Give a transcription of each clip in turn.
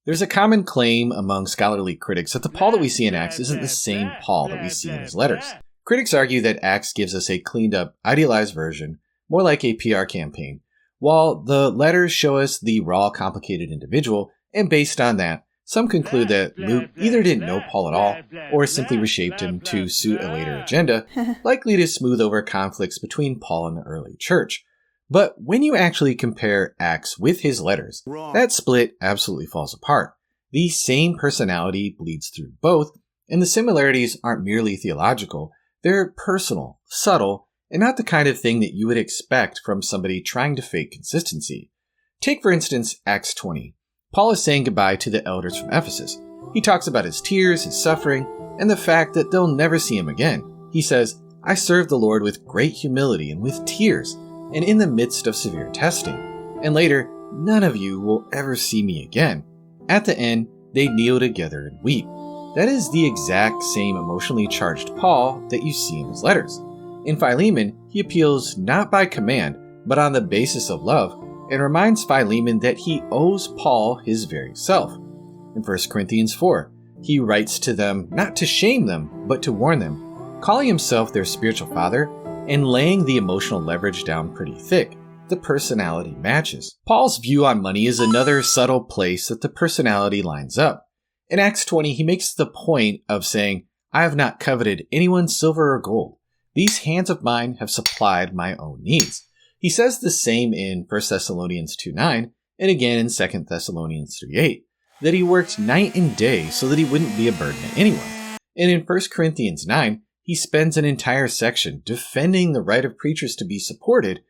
There's a common claim among scholarly critics that the Paul that we see in Acts isn't the same Paul that we see in his letters. Critics argue that Acts gives us a cleaned-up, idealized version, more like a PR campaign, while the letters show us the raw, complicated individual, and based on that, some conclude that Luke either didn't know Paul at all, or simply reshaped him to suit a later agenda, likely to smooth over conflicts between Paul and the early church. But when you actually compare Acts with his letters, that split absolutely falls apart. The same personality bleeds through both, and the similarities aren't merely theological, they're personal, subtle, and not the kind of thing that you would expect from somebody trying to fake consistency. Take, for instance, Acts 20. Paul is saying goodbye to the elders from Ephesus. He talks about his tears, his suffering, and the fact that they'll never see him again. He says, "I served the Lord with great humility and with tears, and in the midst of severe testing. And later, none of you will ever see me again." At the end, they kneel together and weep. That is the exact same emotionally charged Paul that you see in his letters. In Philemon, he appeals not by command, but on the basis of love, and reminds Philemon that he owes Paul his very self. In 1 Corinthians 4, he writes to them not to shame them, but to warn them, calling himself their spiritual father and laying the emotional leverage down pretty thick. The personality matches. Paul's view on money is another subtle place that the personality lines up. In Acts 20, he makes the point of saying, "I have not coveted anyone's silver or gold. These hands of mine have supplied my own needs." He says the same in 1 Thessalonians 2:9 and again in 2 Thessalonians 3:8, that he worked night and day so that he wouldn't be a burden to anyone. And in 1 Corinthians 9, he spends an entire section defending the right of preachers to be supported,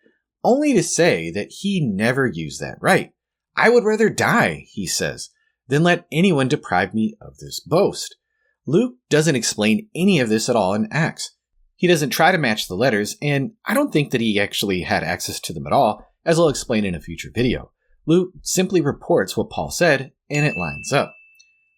only to say that he never used that right. "I would rather die," he says, "than let anyone deprive me of this boast." Luke doesn't explain any of this at all in Acts. He doesn't try to match the letters, and I don't think that he actually had access to them at all, as I'll explain in a future video. Luke simply reports what Paul said, and it lines up.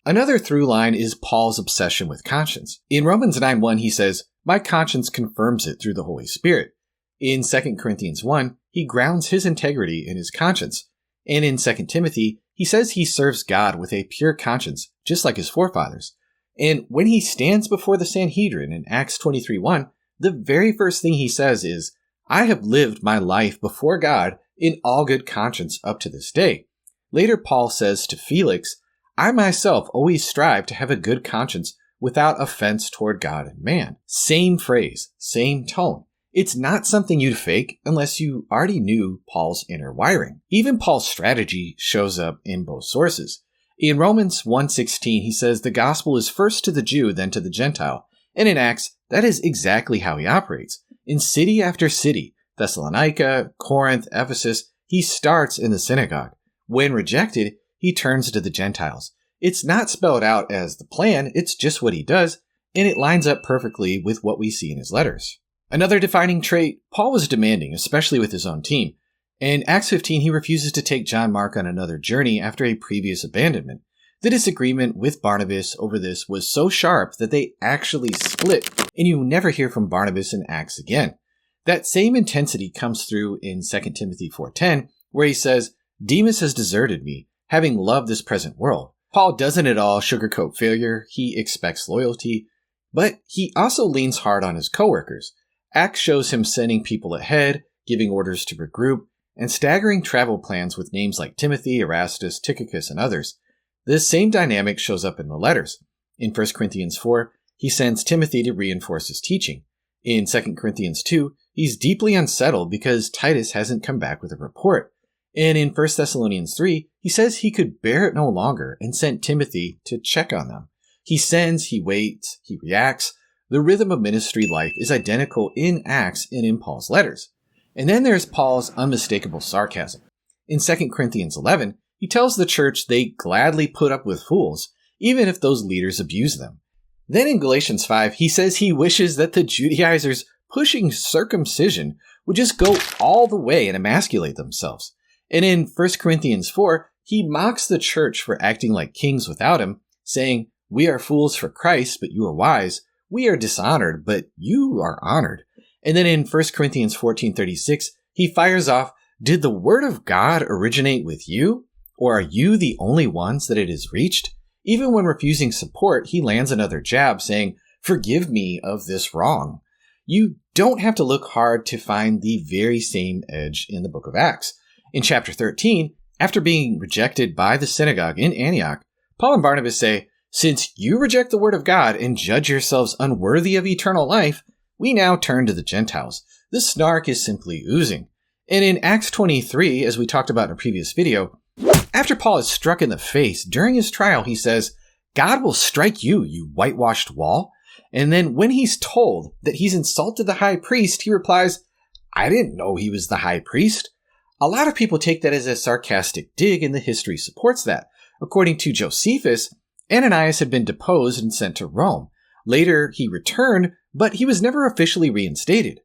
Another through line is Paul's obsession with conscience. In Romans 9:1, he says, "My conscience confirms it through the Holy Spirit." In 2 Corinthians 1, he grounds his integrity in his conscience. And in 2 Timothy, he says he serves God with a pure conscience, just like his forefathers. And when he stands before the Sanhedrin in Acts 23:1, the very first thing he says is, "I have lived my life before God in all good conscience up to this day." Later, Paul says to Felix, "I myself always strive to have a good conscience without offense toward God and man." Same phrase, same tone. It's not something you'd fake unless you already knew Paul's inner wiring. Even Paul's strategy shows up in both sources. In Romans 1:16, he says the gospel is first to the Jew, then to the Gentile. And in Acts, that is exactly how he operates. In city after city, Thessalonica, Corinth, Ephesus, he starts in the synagogue. When rejected, he turns to the Gentiles. It's not spelled out as the plan, it's just what he does, and it lines up perfectly with what we see in his letters. Another defining trait, Paul was demanding, especially with his own team. In Acts 15, he refuses to take John Mark on another journey after a previous abandonment. The disagreement with Barnabas over this was so sharp that they actually split, and you never hear from Barnabas in Acts again. That same intensity comes through in 2 Timothy 4:10, where he says, "Demas has deserted me, having loved this present world." Paul doesn't at all sugarcoat failure, he expects loyalty, but he also leans hard on his coworkers. Acts shows him sending people ahead, giving orders to regroup, and staggering travel plans with names like Timothy, Erastus, Tychicus, and others. This same dynamic shows up in the letters. In 1 Corinthians 4, he sends Timothy to reinforce his teaching. In 2 Corinthians 2, he's deeply unsettled because Titus hasn't come back with a report. And in 1 Thessalonians 3, he says he could bear it no longer and sent Timothy to check on them. He sends, he waits, he reacts. The rhythm of ministry life is identical in Acts and in Paul's letters. And then there's Paul's unmistakable sarcasm. In 2 Corinthians 11, he tells the church they gladly put up with fools, even if those leaders abuse them. Then in Galatians 5, he says he wishes that the Judaizers pushing circumcision would just go all the way and emasculate themselves. And in 1 Corinthians 4, he mocks the church for acting like kings without him, saying, "We are fools for Christ, but you are wise. We are dishonored, but you are honored." And then in 1 Corinthians 14:36, he fires off, "Did the word of God originate with you? Or are you the only ones that it has reached? Even when refusing support, he lands another jab saying, "Forgive me of this wrong." You don't have to look hard to find the very same edge in the book of Acts. In chapter 13, after being rejected by the synagogue in Antioch, Paul and Barnabas say, "Since you reject the word of God and judge yourselves unworthy of eternal life, we now turn to the Gentiles." The snark is simply oozing. And in Acts 23, as we talked about in a previous video, after Paul is struck in the face during his trial, he says, "God will strike you, you whitewashed wall." And then when he's told that he's insulted the high priest, he replies, "I didn't know he was the high priest." A lot of people take that as a sarcastic dig, and the history supports that. According to Josephus, Ananias had been deposed and sent to Rome. Later, he returned, but he was never officially reinstated.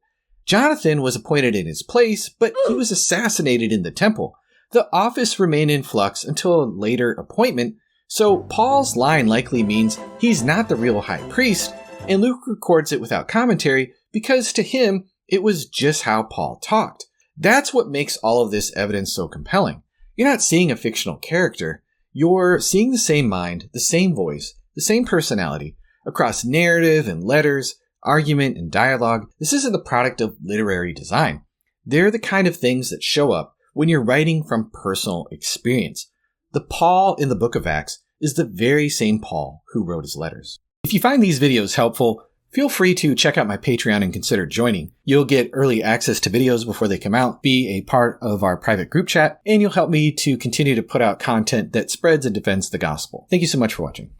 Jonathan was appointed in his place, but he was assassinated in the temple. The office remained in flux until a later appointment, so Paul's line likely means he's not the real high priest, and Luke records it without commentary because to him, it was just how Paul talked. That's what makes all of this evidence so compelling. You're not seeing a fictional character, you're seeing the same mind, the same voice, the same personality, across narrative and letters, argument and dialogue. This isn't the product of literary design. They're the kind of things that show up when you're writing from personal experience. The Paul in the book of Acts is the very same Paul who wrote his letters. If you find these videos helpful, feel free to check out my Patreon and consider joining. You'll get early access to videos before they come out, be a part of our private group chat, and you'll help me to continue to put out content that spreads and defends the gospel. Thank you so much for watching.